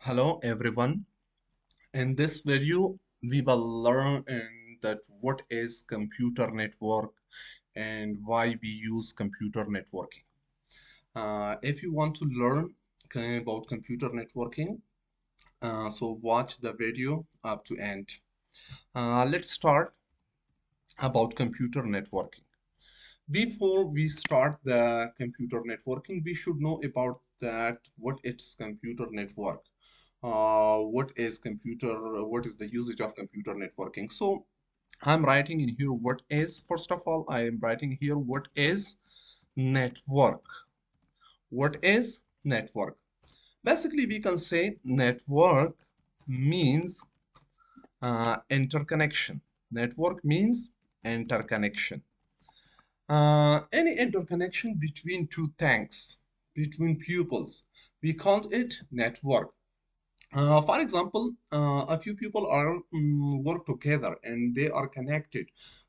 Hello everyone. In this video, we will learn that what is computer network and why we use computer networking. If you want to learn about computer networking, so watch the video up to end. Let's start about computer networking. Before we start the computer networking, we should know about that what is computer network. What is the usage of computer networking. So I'm writing in here what is, first of all, I am writing here what is network. What is network? Basically, we can say network means interconnection. Network means interconnection. Any interconnection between two tanks, between pupils, we call it network. For example, a few people are work together and they are connected,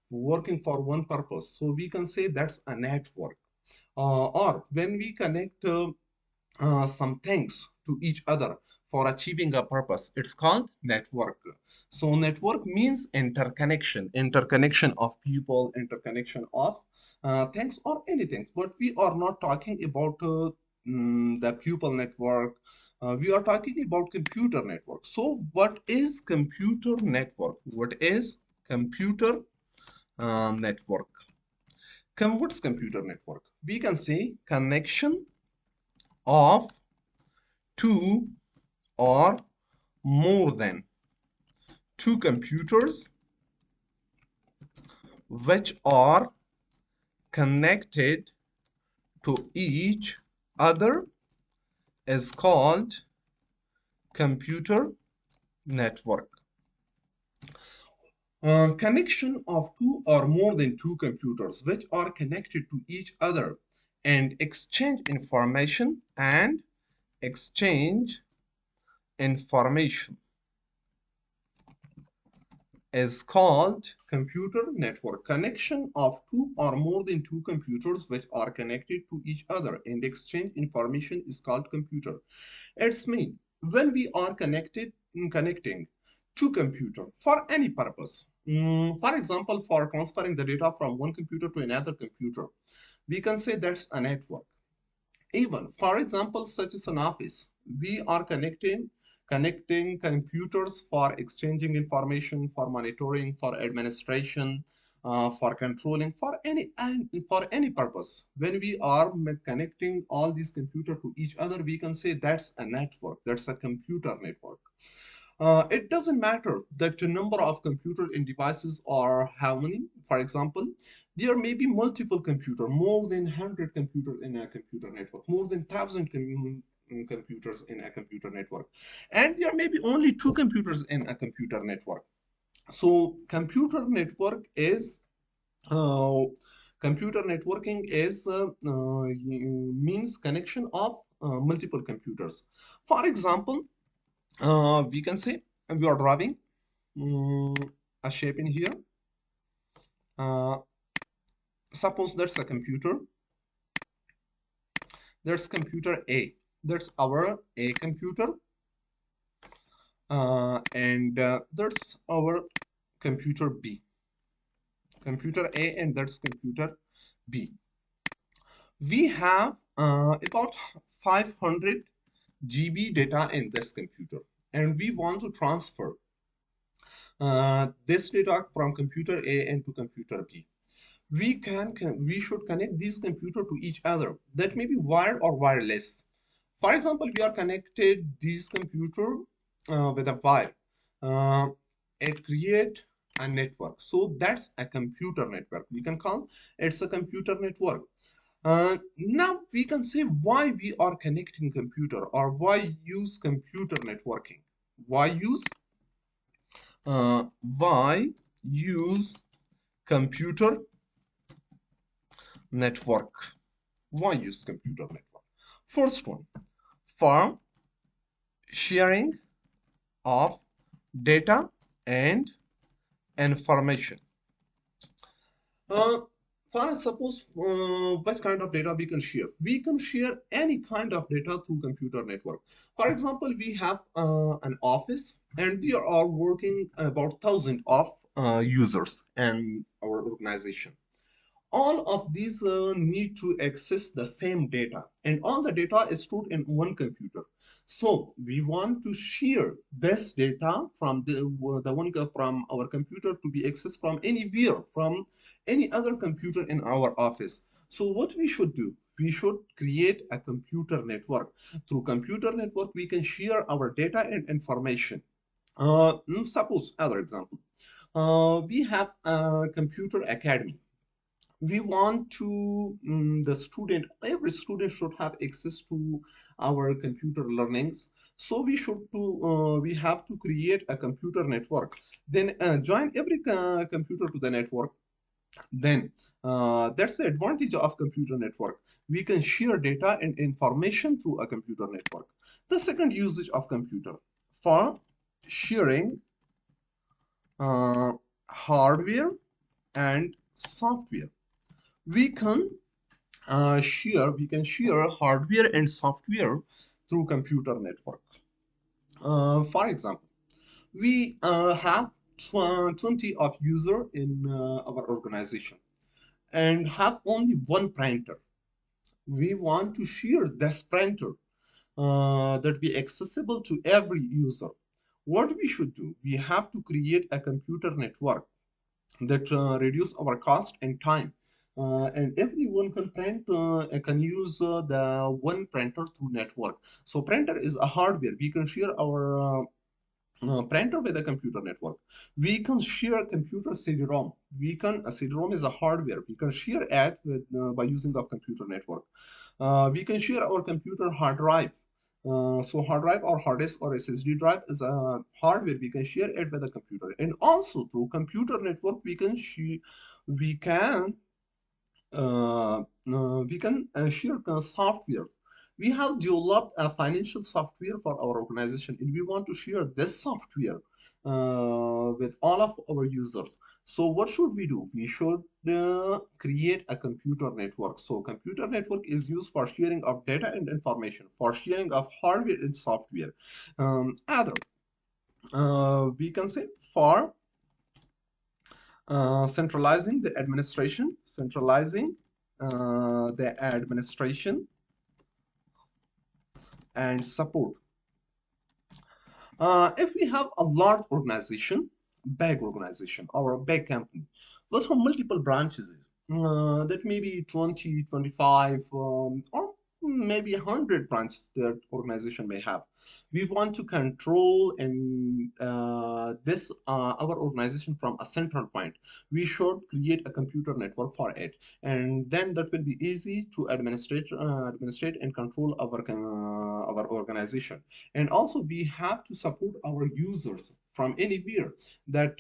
working for one purpose. So we can say that's a network. Or when we connect some things to each other for achieving a purpose, it's called network. So network means interconnection, interconnection of people, interconnection of things or anything. But we are not talking about the pupil network. We are talking about computer network. So what is computer network? What is computer network? What's computer network? We can say connection of two or more than two computers which are connected to each other is called computer network. Connection of two or more than two computers which are connected to each other and exchange information is called computer network. Connection of two or more than two computers which are connected to each other and exchange information is called computer. It's mean when we are connecting two computer for any purpose. For example, for transferring the data from one computer to another computer, we can say that's a network. Even, for example, such as an office, we are connecting computers for exchanging information, for monitoring, for administration, for controlling, for any purpose. When we are connecting all these computers to each other, we can say that's a network. That's a computer network. It doesn't matter that the number of computers and devices are how many. For example, there may be multiple computers, more than 100 computers in a computer network, more than 1,000 computers in a computer network. And there may be only two computers in a computer network. So uh, computer networking is means connection of multiple computers. For example, we can say we are drawing a shape in here. Suppose that's a computer. There's computer A. That's our A computer. And that's our computer B. Computer A and that's computer B. We have about 500 GB data in this computer. And we want to transfer this data from computer A into computer B. We should connect these computers to each other. That may be wired or wireless. For example, we are connected these computer with a wire. Uh, it create a network. So that's a computer network. We can call it's a computer network. Now we can say why we are connecting computer or why use computer networking. Why use why use computer network? Why use computer network? First one, for sharing of data and information. Uh, For suppose what kind of data we can share? We can share any kind of data through computer network. For example, we have an office and there are working about thousand of users in our organization. All of these need to access the same data and all the data is stored in one computer. So we want to share this data from the one from our computer to be accessed from anywhere from any other computer in our office. So what we should do, we should create a computer network. Through computer network we can share our data and information. Suppose other example, we have a computer academy. We want to the student, every student should have access to our computer learnings. So we have to create a computer network, then join every computer to the network. Then that's the advantage of computer network. We can share data and information through a computer network. The second usage of computer for sharing uh, hardware and software. We can we can share hardware and software through computer network. For example, we have 20 of user in our organization and have only one printer. We want to share this printer that be accessible to every user. What we should do, we have to create a computer network that reduce our cost and time. And everyone can use the one printer through network. So printer is a hardware. We can share our printer with a computer network. We can share computer CD-ROM. CD-ROM is a hardware. We can share it with by using of computer network. We can share our computer hard drive. So hard drive or hard disk or SSD drive is a hardware. We can share it with a computer, and also through computer network we can share software. We have developed a financial software for our organization, and we want to share this software with all of our users. So what should we do? We should create a computer network. So computer network is used for sharing of data and information, for sharing of hardware and software. Other, we can say for centralizing the administration and support. If we have a large organization, big organization, or a big company, let's have multiple branches, that may be 20, 25, or maybe 100 branches that organization may have. We want to control and our organization from a central point. We should create a computer network for it, and then that will be easy to administrate and control our organization. And also we have to support our users from anywhere that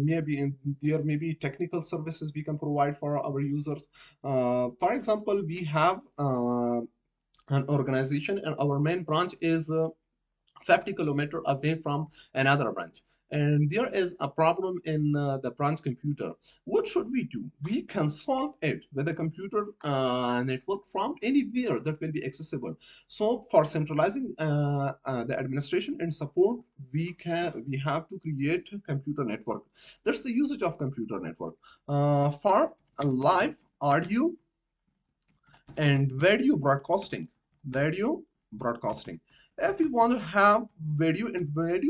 maybe there may be technical services we can provide for our users. For example, we have an organization and our main branch is 50 kilometers away from another branch, and there is a problem in the branch computer. What should we do? We can solve it with a computer network from anywhere that will be accessible. So for centralizing the administration and support, we have to create a computer network. That's the usage of computer network. For live audio and video broadcasting. If we want to have video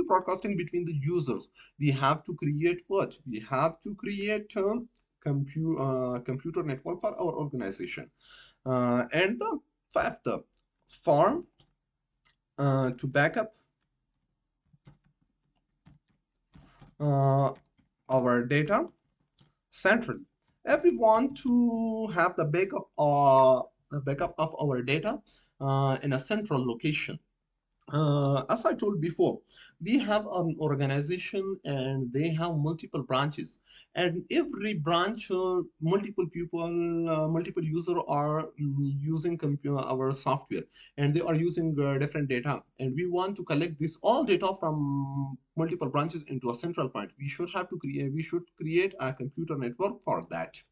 broadcasting between the users, we have to create what? We have to create a computer network for our organization. And the fifth, form to backup our data centrally. If we want to have the backup of our data in a central location, as I told before, we have an organization and they have multiple branches, and every branch, multiple user are using our software, and they are using different data, and we want to collect this all data from multiple branches into a central point. We should create a computer network for that.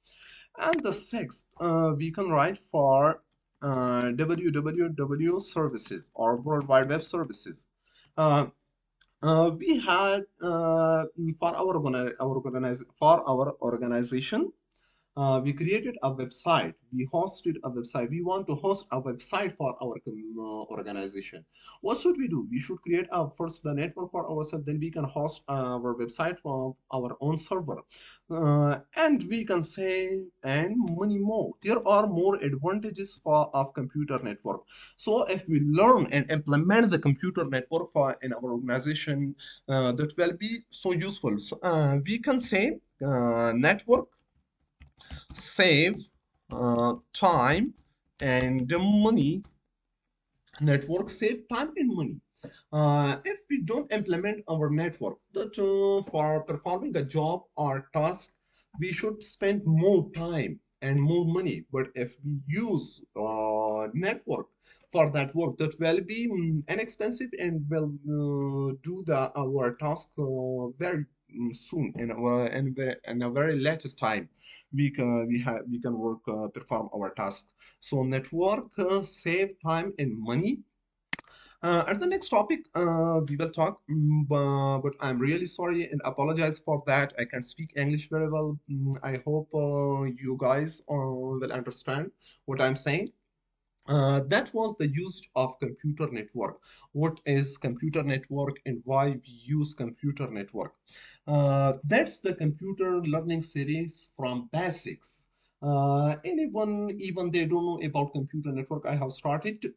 And the sixth, we can write for www services or World Wide Web services. Uh, we had for our organization, we created a website. We hosted a website. We want to host a website for our organization. What should we do? We should create first the network for ourselves. Then we can host our website from our own server, and we can say and many more. There are more advantages for of computer network. So if we learn and implement the computer network for in our organization, that will be so useful. So, we can say network save time and money. Network save time and money. If we don't implement our network that for performing a job or task, we should spend more time and more money. But if we use network for that work, that will be inexpensive and will do the our task very soon in a very little time. We can work perform our task. So network save time and money. At the next topic, we will talk, but I'm really sorry and apologize for that. I can speak English very well. I hope you guys will understand what I'm saying. That was the usage of computer network. What is computer network and why we use computer network? That's the computer learning series from basics. Anyone, even they don't know about computer network, I have started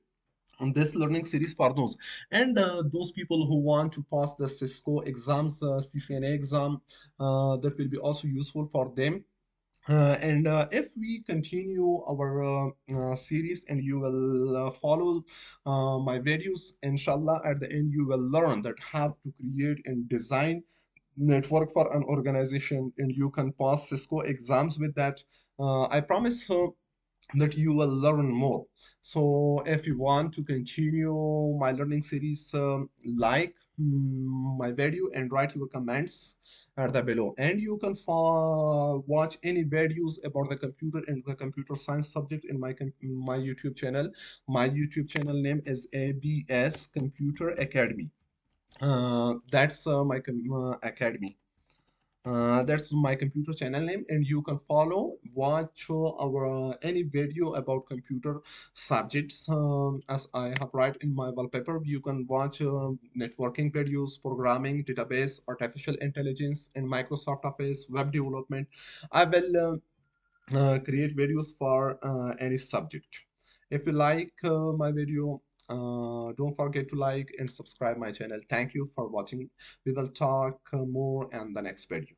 on this learning series for those and those people who want to pass the Cisco exams, CCNA exam, that will be also useful for them. And if we continue our series and you will follow my videos, inshallah, at the end you will learn that how to create and design network for an organization, and you can pass Cisco exams with that. I promise that you will learn more. So if you want to continue my learning series, like my video and write your comments at the below. And you can watch any videos about the computer and the computer science subject in my YouTube channel. My YouTube channel name is ABS Computer Academy. That's my academy. That's my computer channel name, and you can follow, watch our any video about computer subjects. As I have write in my wallpaper, you can watch networking videos, programming, database, artificial intelligence, and Microsoft Office, web development. I will create videos for any subject. If you like my video, don't forget to like and subscribe my channel. Thank you for watching. We will talk more in the next video.